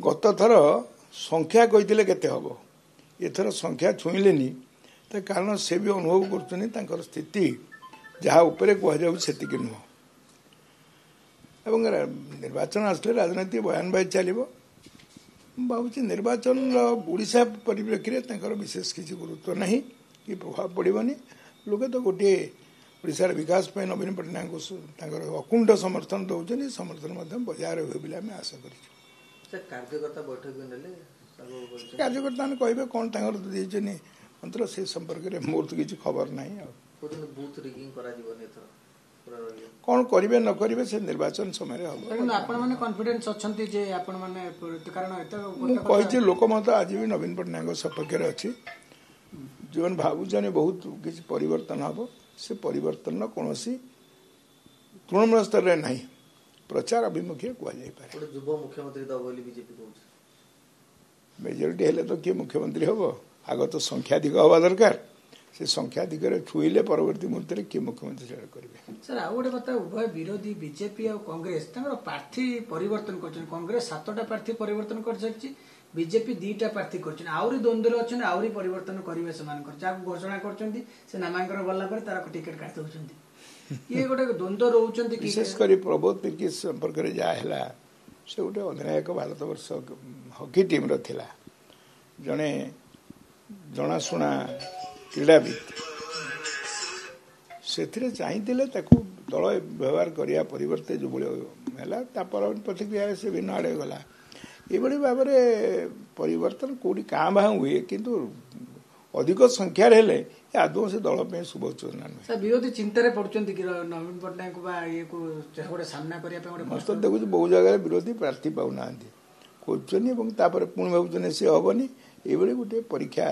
गत थर संख्या कही केते हम एथर संख्या छुईलेनी तो कारण से भी अनुभव कर स्थिति जहाँ उपरे कहक नुह एवं निर्वाचन आसले राजनीति बयान बाई चलो भावी निर्वाचन ओडिशा परिप्रेक्षी में विशेष किसी गुरुत्व नहीं कि प्रभाव पड़ोनी लोके तो गोटे ओडिशार विकास पे नवीन पट्टनायक को अकुंठ समर्थन दौरान समर्थन बजाय रहे बोली आम आशा कर कार्यकर्ता बैठक कार्यकर्ता मैंने कहे कौन देनी मंत्र से संपर्क में मोर तो किसी खबर ना कौन करेंगे न करेंगे से निर्वाचन समय मुझे लोकमत आज भी नवीन पट्टनायक सपक्ष अच्छी जो भावुन बहुत किसी परिवर्तन हम से परिवर्तन कौन तृणमूल स्तर में ना प्रचार अभिमुखी कहुपर युव मुख्यमंत्री बीजेपी मेजोरिटी हेले तो किए मुख्यमंत्री हम आग तो संख्याधिक हवा दरकार से संख्याधिक छुईले परवर्ती मुहूर्त में किए मुख्यमंत्री करेंगे सर आउ गोटे कथा उभय विरोधी बीजेपी और कांग्रेस प्रार्थी परिवर्तन कर कांग्रेस 7टा प्रार्थी परिवर्तन कर सारी बीजेपी 2टा प्रार्थी कर द्वंद्व अच्छे आहरी परिवर्तन करेंगे से घोषणा कर नामांकन गला तार टिकेट काट दौरान ये गोटे द्वंद्व रोच विशेषकर प्रबोध पिकी संपर्क में जहाँ से गोटे अधिनायक भारत वर्ष हॉकी टीम थिला जड़े जनाशुना क्रीड़ाविद से चाहिए दल व्यवहार करने परिवर्ते जो भाई प्रतिक्रिया से भिन्न आड़े गला ये भाव में परिवर्तन कौटी क्या बाँ हुए किंतु अधिक संख्यार हेले आदौ से दल पे शुभ सूचना नुहे विरोधी चिंतार पड़ते नवीन पट्टनायक को सामना करने देखुच बहुत जगह विरोधी प्रार्थी पाऊना खोजुन पुणी भावुन सी हेनी ये गोटे परीक्षा